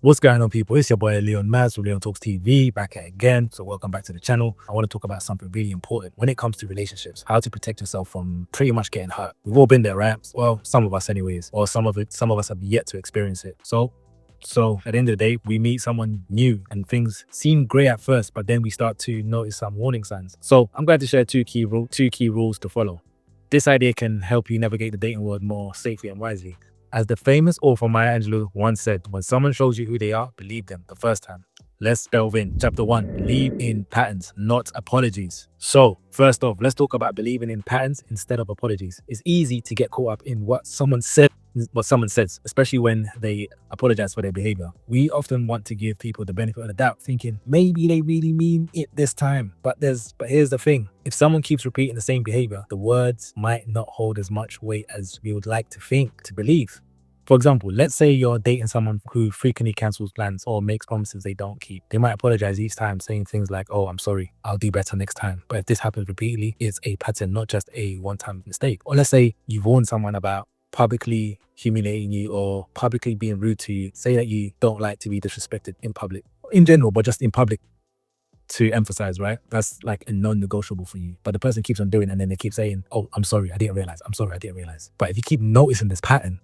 What's going on, people? It's your boy Leon Maz from Leon Talks TV, back at it again. So welcome back to the channel. I want to talk about something really important when it comes to relationships, how to protect yourself from pretty much getting hurt. We've all been there, right? Well, some of us anyways, or some of us have yet to experience it. So at the end of the day, we meet someone new and things seem great at first, but then we start to notice some warning signs. So I'm going to share two key rules to follow. This idea can help you navigate the dating world more safely and wisely. As the famous author Maya Angelou once said, when someone shows you who they are, believe them the first time. Let's delve in. Chapter 1, believe in patterns, not apologies. So first off, let's talk about believing in patterns instead of apologies. It's easy to get caught up in what someone says, especially when they apologize for their behavior. We often want to give people the benefit of the doubt, thinking maybe they really mean it this time. But here's the thing. If someone keeps repeating the same behavior, the words might not hold as much weight as we would like to believe. For example, let's say you're dating someone who frequently cancels plans or makes promises they don't keep. They might apologize each time, saying things like, "Oh, I'm sorry, I'll do better next time." But if this happens repeatedly, it's a pattern, not just a one-time mistake. Or let's say you've warned someone about publicly humiliating you or publicly being rude to you. Say that you don't like to be disrespected in public, in general, but just in public, to emphasize, right? That's like a non-negotiable for you. But the person keeps on doing it, and then they keep saying, "Oh, I'm sorry, I didn't realize. I'm sorry, I didn't realize." But if you keep noticing this pattern,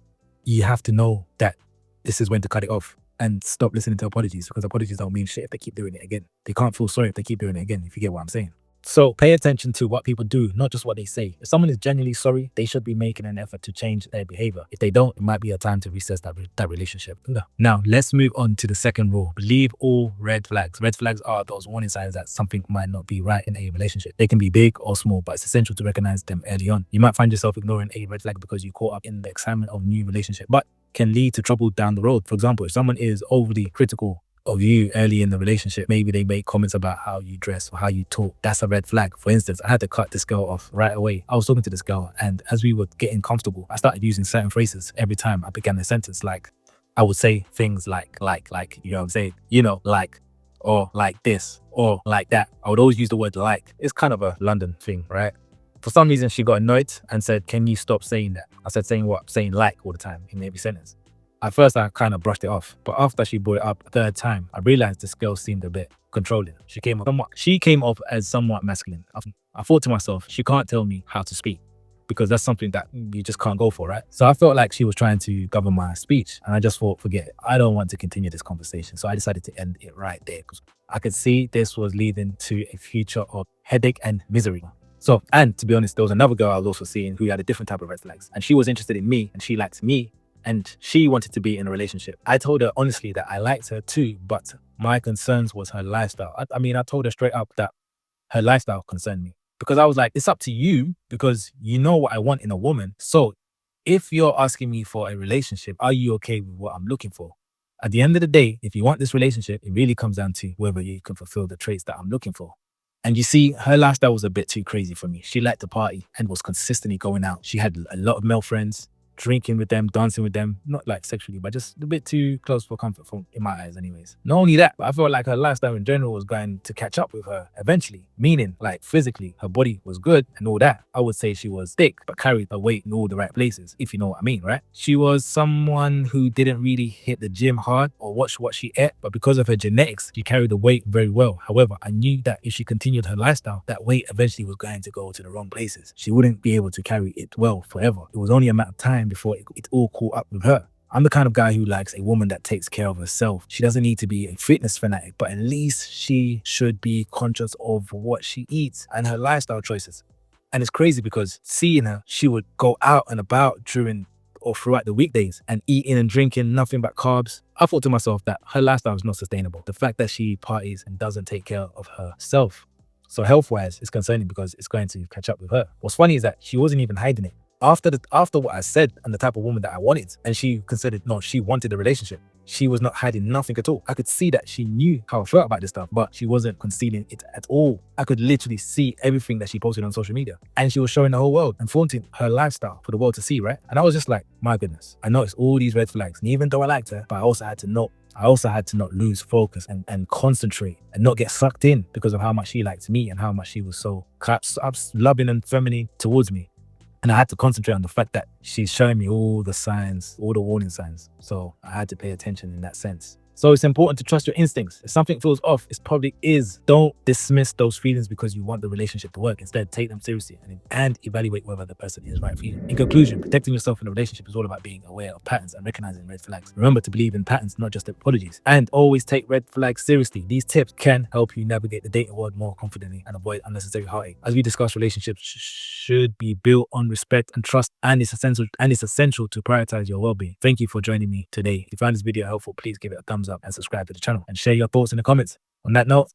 you have to know that this is when to cut it off and stop listening to apologies, because apologies don't mean shit if they keep doing it again. They can't feel sorry if they keep doing it again, if you get what I'm saying. So pay attention to what people do, not just what they say. If someone is genuinely sorry, they should be making an effort to change their behavior. If they don't, it might be a time to reassess that relationship. Now, let's move on to the second rule. Believe all red flags. Red flags are those warning signs that something might not be right in a relationship. They can be big or small, but it's essential to recognize them early on. You might find yourself ignoring a red flag because you caught up in the excitement of new relationship, but can lead to trouble down the road. For example, if someone is overly critical of you early in the relationship, maybe they make comments about how you dress or how you talk, that's a red flag. For instance, I had to cut this girl off right away. I was talking to this girl, and as we were getting comfortable, I started using certain phrases every time I began a sentence. Like, I would say things like, you know what I'm saying? Like, or like this, or like that. I would always use the word like. It's kind of a London thing, right? For some reason, she got annoyed and said, "Can you stop saying that?" I said, "Saying what?" "Saying like all the time in every sentence." At first, I kind of brushed it off, but after she brought it up a third time, I realized this girl seemed a bit controlling. She came off as somewhat masculine. I thought to myself, she can't tell me how to speak, because that's something that you just can't go for, right? So I felt like she was trying to govern my speech, and I just thought, forget it. I don't want to continue this conversation. So I decided to end it right there, because I could see this was leading to a future of headache and misery. So, and to be honest, there was another girl I was also seeing who had a different type of red flags, and she was interested in me, and she liked me, and she wanted to be in a relationship. I told her honestly that I liked her too, but my concerns was her lifestyle. I told her straight up that her lifestyle concerned me, because I was like, it's up to you, because you know what I want in a woman. So if you're asking me for a relationship, are you okay with what I'm looking for? At the end of the day, if you want this relationship, it really comes down to whether you can fulfill the traits that I'm looking for. And you see, her lifestyle was a bit too crazy for me. She liked to party and was consistently going out. She had a lot of male friends, drinking with them, dancing with them, not like sexually, but just a bit too close for comfort in my eyes anyways. Not only that, but I felt like her lifestyle in general was going to catch up with her eventually, meaning like physically, her body was good and all that. I would say she was thick, but carried her weight in all the right places, if you know what I mean, right? She was someone who didn't really hit the gym hard or watch what she ate, but because of her genetics, she carried the weight very well. However, I knew that if she continued her lifestyle, that weight eventually was going to go to the wrong places. She wouldn't be able to carry it well forever. It was only a matter of time before it all caught up with her. I'm the kind of guy who likes a woman that takes care of herself. She doesn't need to be a fitness fanatic, but at least she should be conscious of what she eats and her lifestyle choices. And it's crazy because seeing her, she would go out and about during or throughout the weekdays and eating and drinking nothing but carbs. I thought to myself that her lifestyle is not sustainable. The fact that she parties and doesn't take care of herself, so health-wise, it's concerning because it's going to catch up with her. What's funny is that she wasn't even hiding it. After what I said and the type of woman that I wanted, and she wanted a relationship, she was not hiding nothing at all. I could see that she knew how I felt about this stuff, but she wasn't concealing it at all. I could literally see everything that she posted on social media, and she was showing the whole world and flaunting her lifestyle for the world to see, right? And I was just like, my goodness, I noticed all these red flags. And even though I liked her, but I also had to not lose focus and concentrate and not get sucked in because of how much she liked me and how much she was so loving and feminine towards me. And I had to concentrate on the fact that she's showing me all the signs, all the warning signs. So I had to pay attention in that sense. So it's important to trust your instincts. If something feels off, it probably is. Don't dismiss those feelings because you want the relationship to work. Instead, take them seriously and evaluate whether the person is right for you. In conclusion, protecting yourself in a relationship is all about being aware of patterns and recognizing red flags. Remember to believe in patterns, not just apologies. And always take red flags seriously. These tips can help you navigate the dating world more confidently and avoid unnecessary heartache. As we discussed, relationships should be built on respect and trust, and it's essential to prioritize your well-being. Thank you for joining me today. If you found this video helpful, please give it a thumbs up and subscribe to the channel and share your thoughts in the comments. On that note,